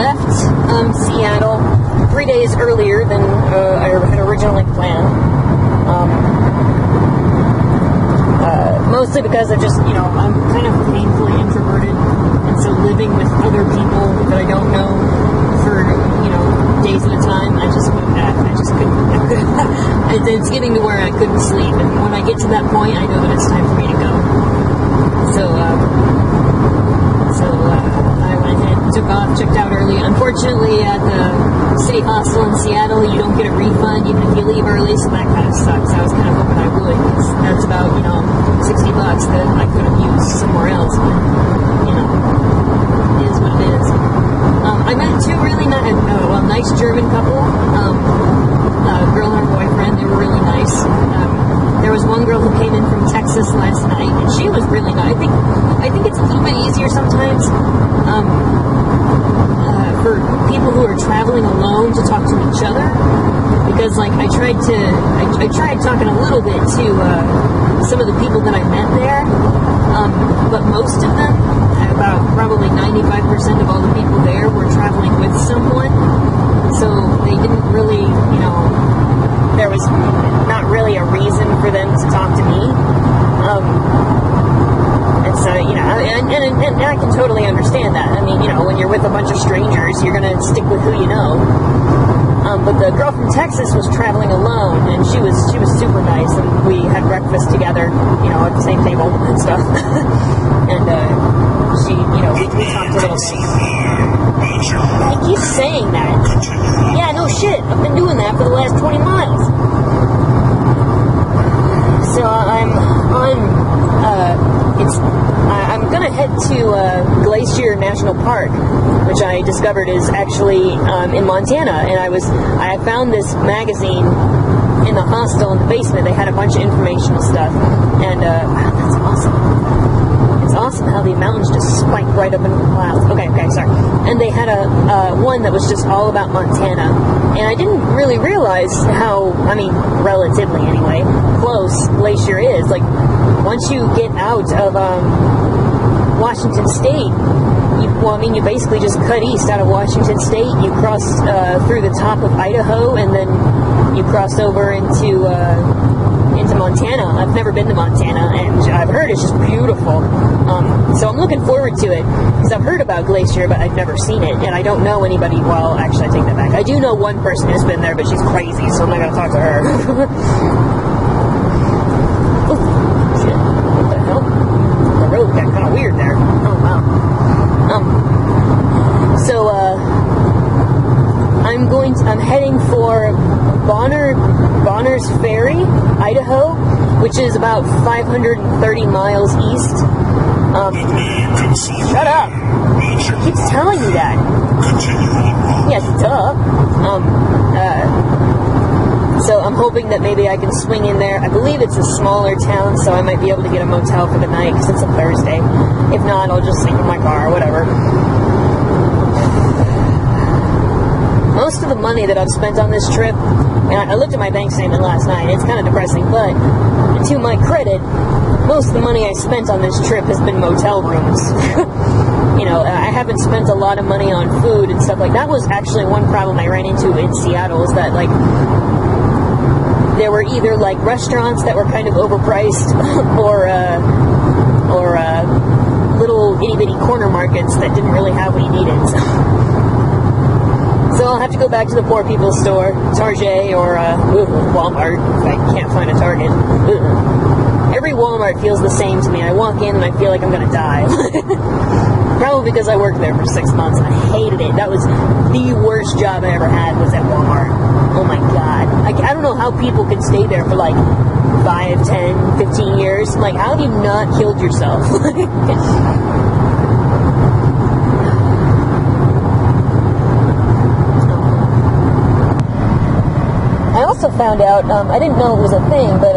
left Seattle 3 days earlier than I had originally planned. Mostly because I'm kind of painfully introverted, and so living with other people that I don't know for, days at a time, I couldn't, it's getting to where I couldn't sleep, and when I get to that point, I know that it's time for me to go. So I went ahead, took off, checked out early. Unfortunately, at the city hostel in Seattle, you don't get a refund even if you leave early, so that kind of sucks. I was kind of hoping I would, because that's about, $60 that I could have used somewhere else, but, it is what it is. I met two really nice German couple, a girl and her boyfriend. They were really nice. There was one girl who came in from Texas last night, and she was really nice. I think it's a little bit easier sometimes for people who are traveling alone to talk to each other, because I tried talking a little bit to some of the people that I met there, but most of them, about probably 95% of all the people there, were traveling with someone, so they didn't really, there was not really a reason for them to talk to me. And so, and I can totally understand that. I mean, when you're with a bunch of strangers, you're going to stick with who you know. But the girl from Texas was traveling alone, and she was super nice, and we had breakfast together, at the same table and stuff. And she, we talked a little bit. He keeps saying that. Yeah, no shit. I've been doing that for the last 20 miles. So I'm gonna head to Glacier National Park, which I discovered is actually in Montana, and I found this magazine in the hostel in the basement. They had a bunch of informational stuff, and wow, that's awesome. It's awesome how the mountains just spike right up into the clouds. Okay, sorry. And they had a one that was just all about Montana, and I didn't really realize how, relatively anyway, close Glacier is. Once you get out of Washington State, you basically just cut east out of Washington State, you cross through the top of Idaho, and then you cross over into Montana. I've never been to Montana, and I've heard it's just beautiful. So I'm looking forward to it, because I've heard about Glacier, but I've never seen it, and I don't know anybody. Well, actually, I take that back. I do know one person who's been there, but she's crazy, so I'm not going to talk to her. Shit, what the hell? The road got kind of weird there. Oh, wow. I'm heading for Bonner's Ferry, Idaho, which is about 530 miles east. Shut up! He keeps telling me that. Yes, duh. So I'm hoping that maybe I can swing in there. I believe it's a smaller town, so I might be able to get a motel for the night, because it's a Thursday. If not, I'll just sleep in my car or whatever. Most of the money that I've spent on this trip, and I looked at my bank statement last night, it's kind of depressing, but to my credit, most of the money I spent on this trip has been motel rooms. I haven't spent a lot of money on food and stuff like that. Was actually one problem I ran into in Seattle, is that, there were either, restaurants that were kind of overpriced, or little itty-bitty corner markets that didn't really have what you needed. So I'll have to go back to the poor people's store, Target, or Walmart, if I can't find a Target. Every Walmart feels the same to me. I walk in and I feel like I'm going to die. Probably because I worked there for 6 months and I hated it. That was the worst job I ever had, was at Walmart. Oh my god. I don't know how people can stay there for 5, 10, 15 years. How have you not killed yourself? I also found out, I didn't know it was a thing, but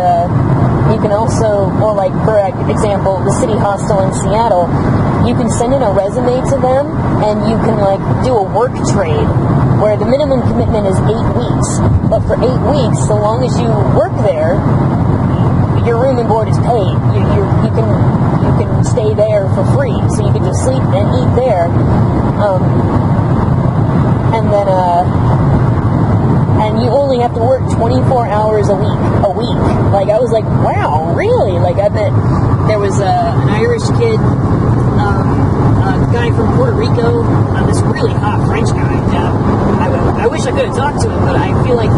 you can also, for example, the city hostel in Seattle, you can send in a resume to them, and you can, do a work trade, where the minimum commitment is 8 weeks. But for 8 weeks, so long as you work there, your room and board is paid. You can stay there for free, so you can just sleep and eat there. and then and you only have to work 24 hours a week. Like, I was like, wow, really? Like, I bet there was an Irish kid, a guy from Puerto Rico, this really hot French guy. I wish I could have talked to him, but I feel like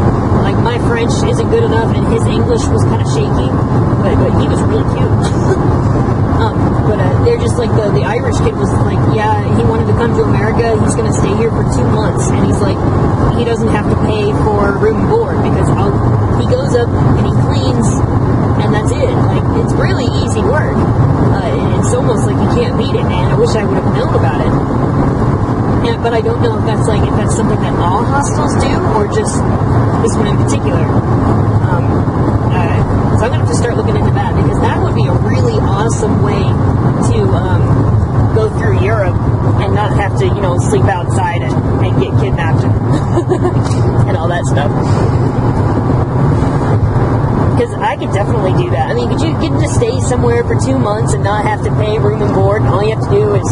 my French isn't good enough, and his English was kind of shaky, but he was really cute. But they're just like, the Irish kid was like, yeah, he wanted to come to America, he's going to stay here for 2 months, and he's like, he doesn't have to pay for room and board, because he goes up and he cleans, and that's it. Like, it's really easy work. It's almost like you can't beat it, man. I wish I would have known about it. Yeah, but I don't know if that's something that all hostels do, or just this one in particular. So I'm going to have to start looking into that, because that would be a really awesome way to go through Europe and not have to, sleep outside and get kidnapped and all that stuff. Because I could definitely do that. I mean, could you get to stay somewhere for 2 months and not have to pay room and board? And all you have to do is,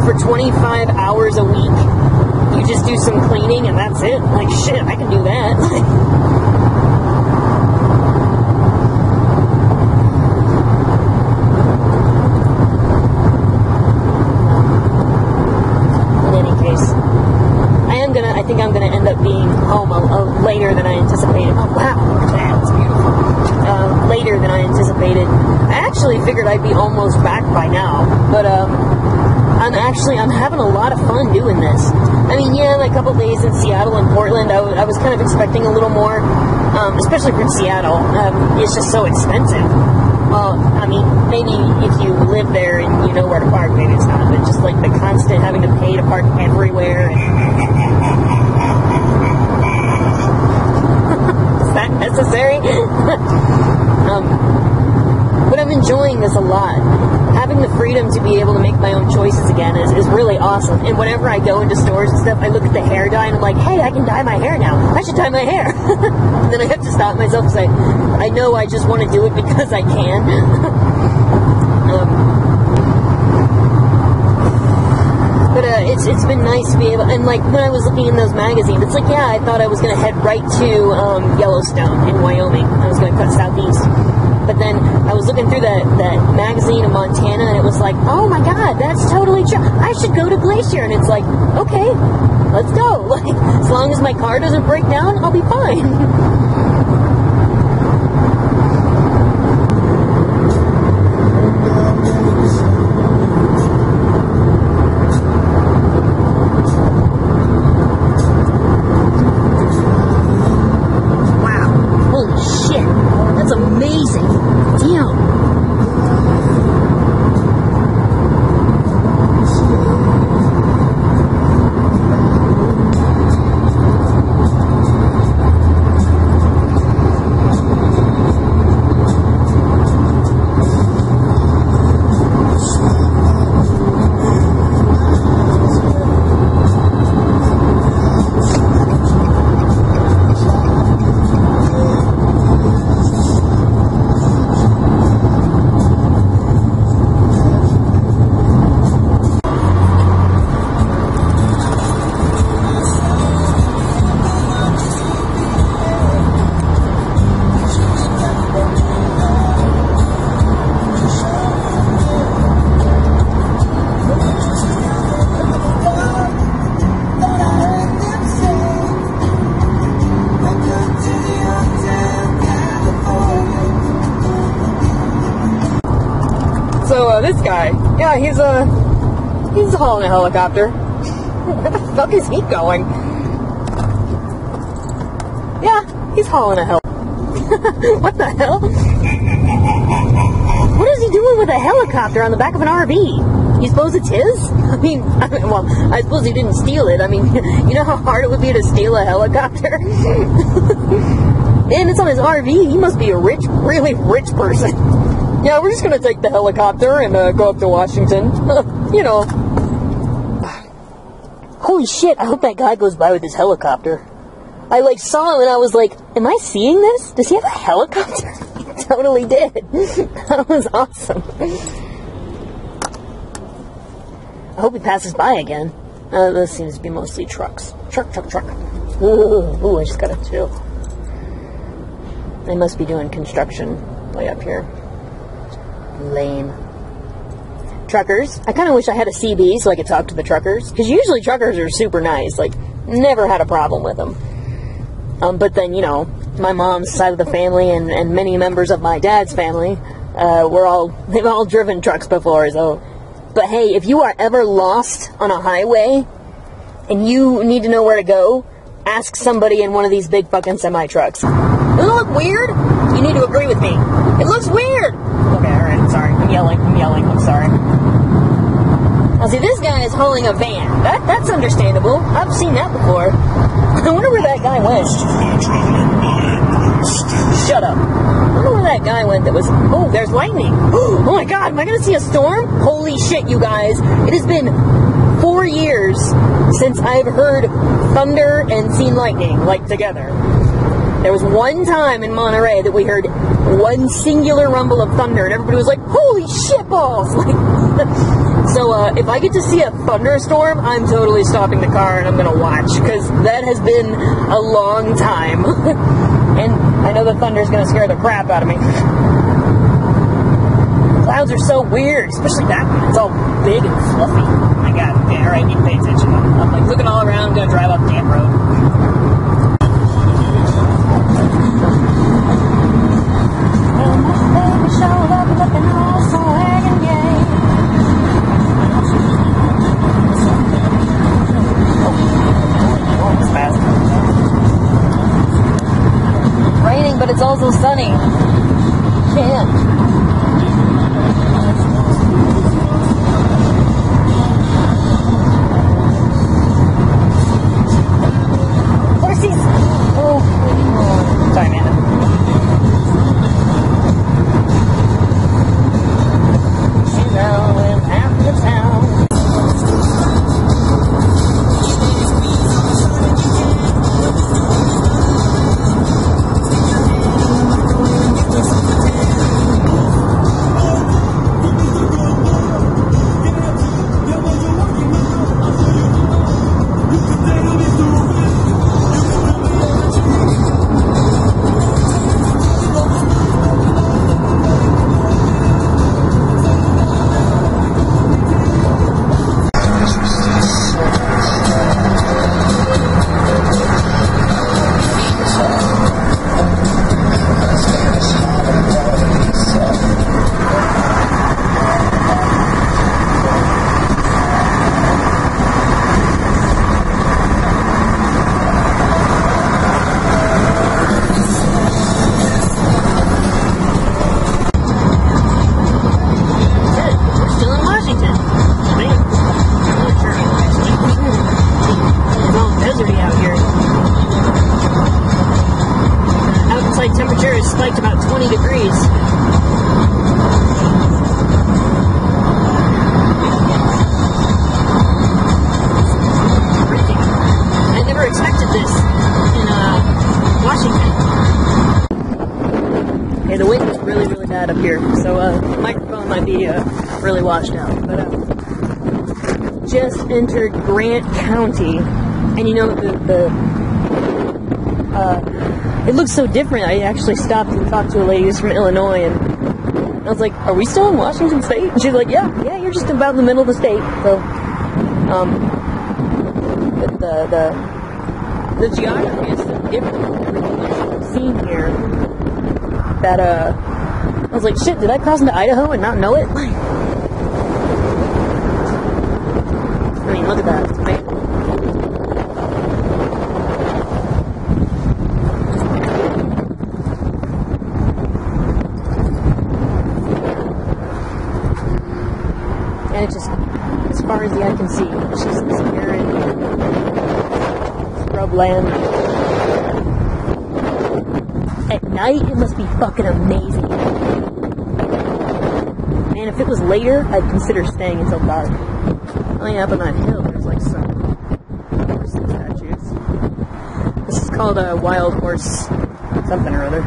for 25 hours a week, you just do some cleaning and that's it. Like, shit, I can do that. I think I'm going to end up being home later than I anticipated. Oh, wow, look at that. It's beautiful. Later than I anticipated. I actually figured I'd be almost back by now, but I'm having a lot of fun doing this. I mean, yeah, like a couple days in Seattle and Portland, I was kind of expecting a little more, especially from Seattle. It's just so expensive. Well, I mean, maybe if you live there and you know where to park, maybe it's not, but just like the constant having to pay to park everywhere. Is that necessary? But I'm enjoying this a lot. Having the freedom to be able to make my own choices again is really awesome. And whenever I go into stores and stuff, I look at the hair dye and I'm like, hey, I can dye my hair now. I should dye my hair. And then I have to stop myself because I know I just want to do it because I can. But it's been nice to be able, and like when I was looking in those magazines, it's like, yeah, I thought I was going to head right to Yellowstone in Wyoming. I was going to cut southeast. But then I was looking through that magazine in Montana, and it was like, oh my god, that's totally true. I should go to Glacier. And it's like, okay, let's go. Like, as long as my car doesn't break down, I'll be fine. This guy, yeah, he's hauling a helicopter. Where the fuck is he going? Yeah, he's hauling a what the hell? What is he doing with a helicopter on the back of an RV? You suppose it's his? I mean, well, I suppose he didn't steal it. I mean, you know how hard it would be to steal a helicopter? And it's on his RV. He must be a really rich person. Yeah, we're just going to take the helicopter and go up to Washington. You know. Holy shit, I hope that guy goes by with his helicopter. I, saw him and I was like, am I seeing this? Does he have a helicopter? He totally did. That was awesome. I hope he passes by again. This seems to be mostly trucks. Truck. Ooh, I just got a chill. They must be doing construction way up here. Lame. Truckers. I kind of wish I had a CB so I could talk to the truckers. Because usually truckers are super nice. Like, never had a problem with them. But then, you know, my mom's side of the family and many members of my dad's family, they've all driven trucks before, so. But hey, if you are ever lost on a highway and you need to know where to go, ask somebody in one of these big fucking semi-trucks. Does it look weird? You need to agree with me. It looks weird! Okay, alright, I'm sorry. I'm yelling, I'm sorry. Now see, this guy is hauling a van. That's understandable. I've seen that before. I wonder where that guy went. Shut up. I wonder where that guy went that was... Oh, there's lightning. Oh my god, am I going to see a storm? Holy shit, you guys. It has been 4 years since I've heard thunder and seen lightning, like, together. There was one time in Monterey that we heard one singular rumble of thunder, and everybody was like, holy shit balls! Like, so, if I get to see a thunderstorm, I'm totally stopping the car and I'm going to watch, because that has been a long time. And I know the thunder's going to scare the crap out of me. Clouds are so weird, especially that one. It's all big and fluffy. Oh my god, okay, alright, need to pay attention. I'm like looking all around, going to drive up the damn road. Raining, but it's also sunny. Can't. Horsies! Oh, sorry, Amanda. She's out in half the town. Spiked about 20 degrees. I never expected this in Washington. Okay, the wind is really, really bad up here, so the microphone might be really washed out. But just entered Grant County, and you know it looks so different. I actually stopped and talked to a lady who's from Illinois, and I was like, are we still in Washington State? And she's like, yeah, you're just about in the middle of the state. So, the geography is so different from everything I've seen here that, I was like, shit, did I cross into Idaho and not know it? I mean, look at that. It's amazing. And it's just, as far as the eye can see, it's just this barren scrubland. At night, it must be fucking amazing. Man, if it was later, I'd consider staying until dark. Oh yeah, up on that hill, there's like some horse statues. This is called a wild horse something or other.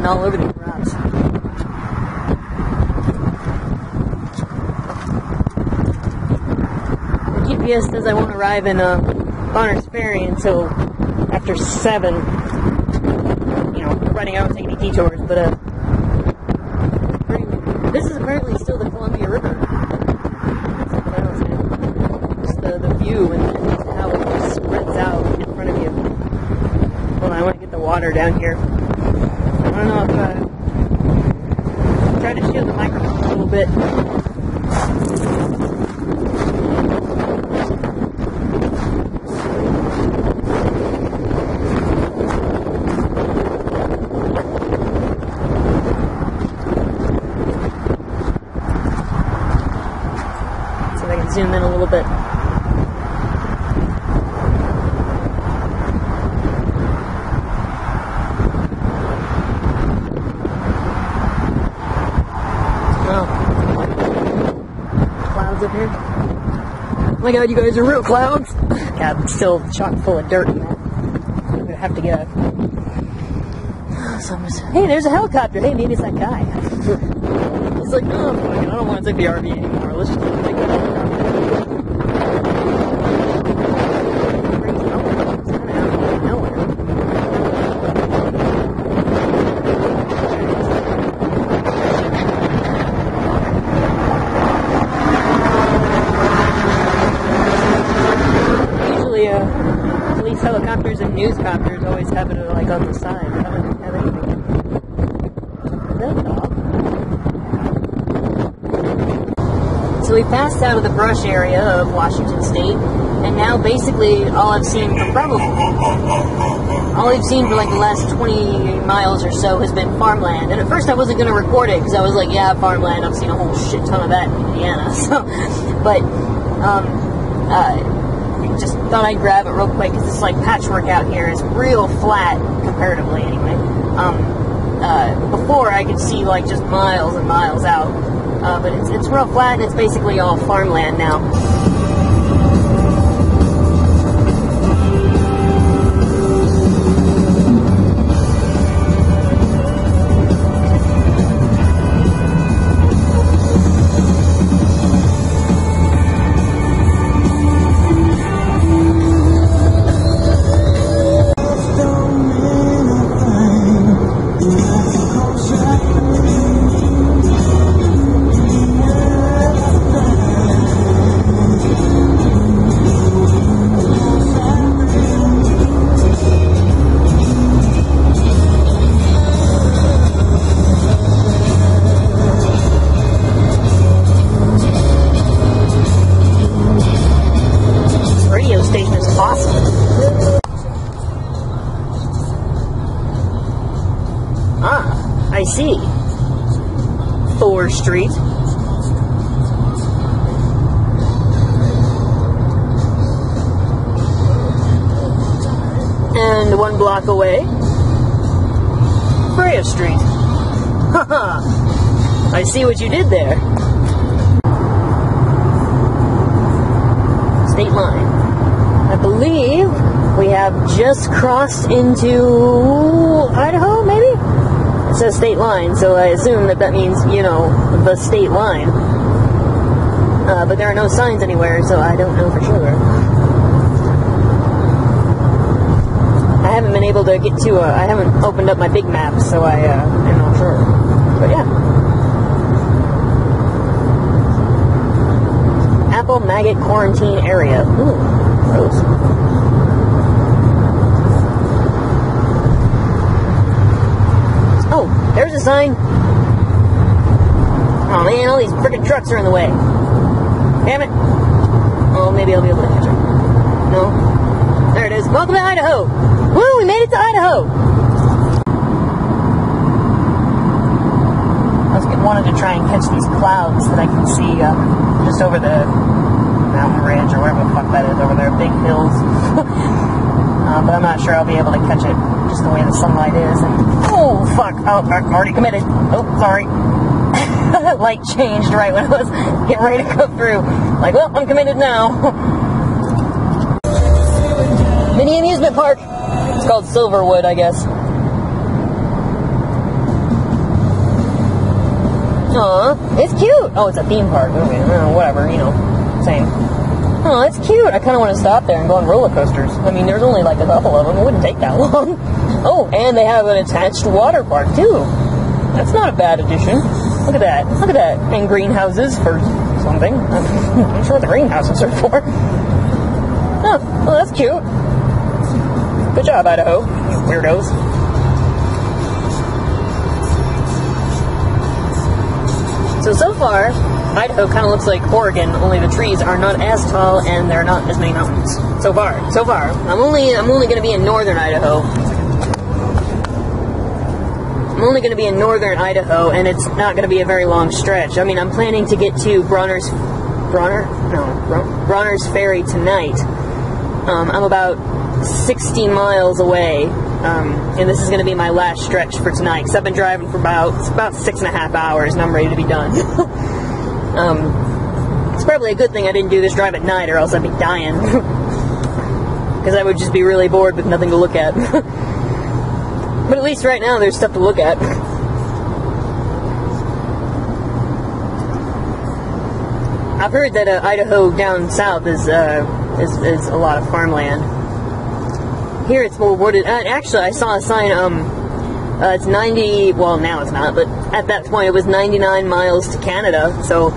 all over these rocks. The GPS says I won't arrive in Bonner's Ferry until after 7. You know, providing I don't take any detours, but this is apparently still the Columbia River. Just the view and how it just spreads out in front of you. Hold on, I want to get the water down here. I don't know if try to shield the microphone a little bit. Zoom in a little bit. Wow. Clouds up here. Oh my god, you guys are real clouds! God, it's still chock full of dirt. I'm gonna have to get a... Hey, there's a helicopter! Hey, maybe it's that guy. He's like, oh, I don't want to take the RV anymore. Let's just take the helicopter. Police helicopters and newscopters always have it like on the side. I haven't had anything. Is that a dog? So we passed out of the brush area of Washington State, and now basically all I've seen for the last 20 miles or so has been farmland. And at first I wasn't going to record it because I was like, yeah, farmland. I've seen a whole shit ton of that in Indiana. So, but just thought I'd grab it real quick because it's like patchwork out here. It's real flat comparatively, anyway. Before I could see like just miles and miles out, but it's real flat and it's basically all farmland now. I see. Thor Street. And 1 block away, Brea Street. Haha! I see what you did there. State line. I believe we have just crossed into Idaho, maybe? It says state line, so I assume that means, you know, the state line. But there are no signs anywhere, so I don't know for sure. I haven't been able to get to I haven't opened up my big map, so I'm not sure. But yeah. Apple maggot quarantine area. Ooh, gross. Oh, there's a sign. Oh man, all these frickin' trucks are in the way. Damn it. Oh, maybe I'll be able to catch it. No. There it is. Welcome to Idaho. Woo, we made it to Idaho. I wanted to try and catch these clouds that I can see just over the mountain ridge or wherever the fuck that is over there. Big hills. But I'm not sure I'll be able to catch it just the way the sunlight is. And oh, fuck. Oh, I'm already committed. Oh, sorry. Light changed right when I was getting ready to go through. Like, well, I'm committed now. Mini amusement park. It's called Silverwood, I guess. Aw, it's cute. Oh, it's a theme park. Okay, whatever, you know, same. Oh, it's cute. I kind of want to stop there and go on roller coasters. I mean, there's only like a couple of them. It wouldn't take that long. Oh, and they have an attached water park, too. That's not a bad addition. Look at that. Look at that. And greenhouses for something. I'm not sure what the greenhouses are for. Oh, well, that's cute. Good job, Idaho. You weirdos. So far, Idaho kind of looks like Oregon, only the trees are not as tall and there are not as many mountains. So far. I'm only going to be in northern Idaho. I'm only going to be in northern Idaho, and it's not going to be a very long stretch. I mean, I'm planning to get to Bronner's Ferry tonight. I'm about 60 miles away, and this is going to be my last stretch for tonight, because I've been driving for about 6.5 hours, and I'm ready to be done. It's probably a good thing I didn't do this drive at night, or else I'd be dying. Because I would just be really bored with nothing to look at. But at least right now there's stuff to look at. I've heard that Idaho down south is a lot of farmland. Here it's more wooded. Actually, I saw a sign. It's 90. Well, now it's not, but at that point it was 99 miles to Canada. So,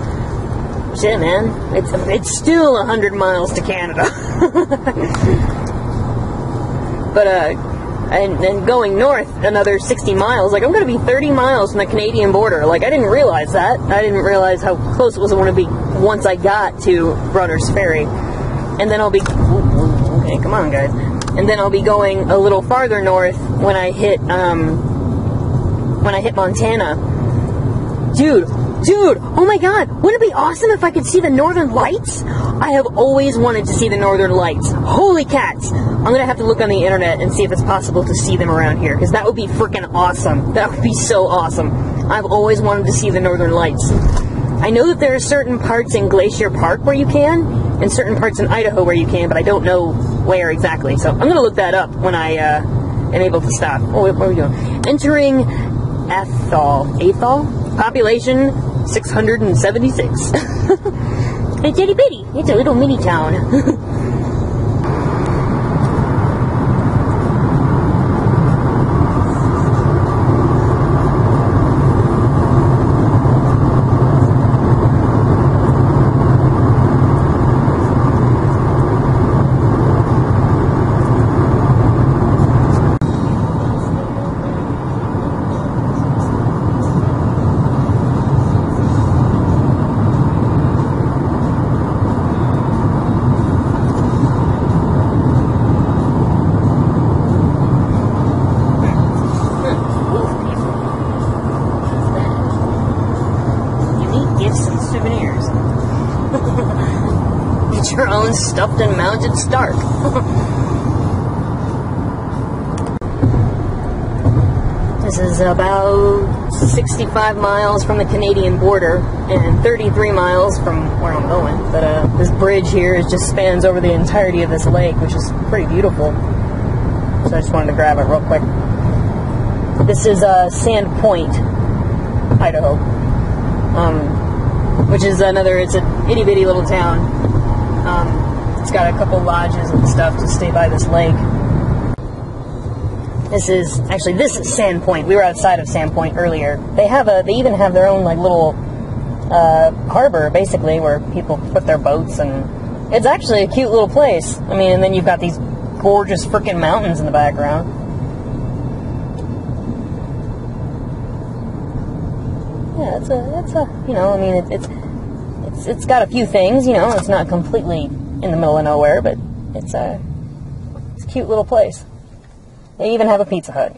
shit, man, it's still 100 miles to Canada. But and going north another 60 miles. Like, I'm going to be 30 miles from the Canadian border. Like, I didn't realize that. I didn't realize how close it was going to be once I got to Bronner's Ferry. And then I'll be... Okay, come on, guys. And then I'll be going a little farther north when I hit Montana. Dude, oh my god, wouldn't it be awesome if I could see the northern lights? I have always wanted to see the northern lights. Holy cats! I'm gonna have to look on the internet and see if it's possible to see them around here, because that would be freaking awesome. That would be so awesome. I've always wanted to see the northern lights. I know that there are certain parts in Glacier Park where you can, and certain parts in Idaho where you can, but I don't know where exactly. So I'm gonna look that up when I am able to stop. Oh, what are we doing? Entering Athol? Population 676. It's itty bitty. It's a little mini town. Your own stuffed and mounted Stark. This is about 65 miles from the Canadian border and 33 miles from where I'm going. But this bridge here just spans over the entirety of this lake, which is pretty beautiful. So I just wanted to grab it real quick. This is Sand Point, Idaho, which is it's an itty bitty little town. It's got a couple lodges and stuff to stay by this lake. This is Sand Point. We were outside of Sand Point earlier. They even have their own like little harbor, basically, where people put their boats, and it's actually a cute little place. I mean, and then you've got these gorgeous freaking mountains in the background. Yeah, it's got a few things, it's not completely in the middle of nowhere, but it's a cute little place. They even have a Pizza Hut,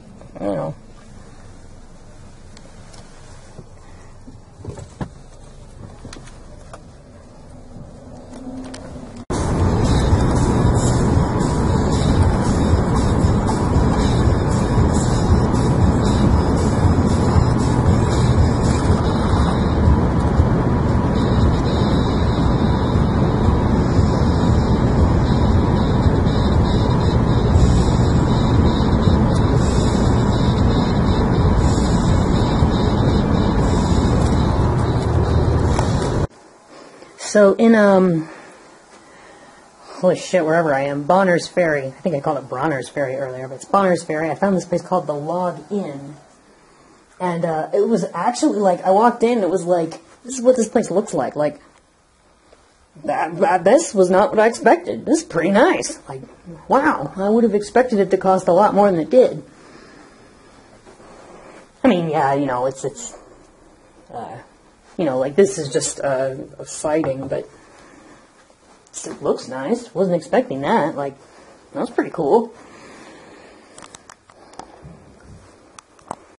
So in, holy shit, wherever I am, Bonner's Ferry. I think I called it Bronner's Ferry earlier, but it's Bonner's Ferry. I found this place called the Log Inn. And it was actually like, I walked in, it was like, this is what this place looks like. Like, this was not what I expected. This is pretty nice. Like, wow, I would have expected it to cost a lot more than it did. I mean, yeah, you know, it's you know, like, this is just a sighting, but it looks nice. Wasn't expecting that. Like, that was pretty cool.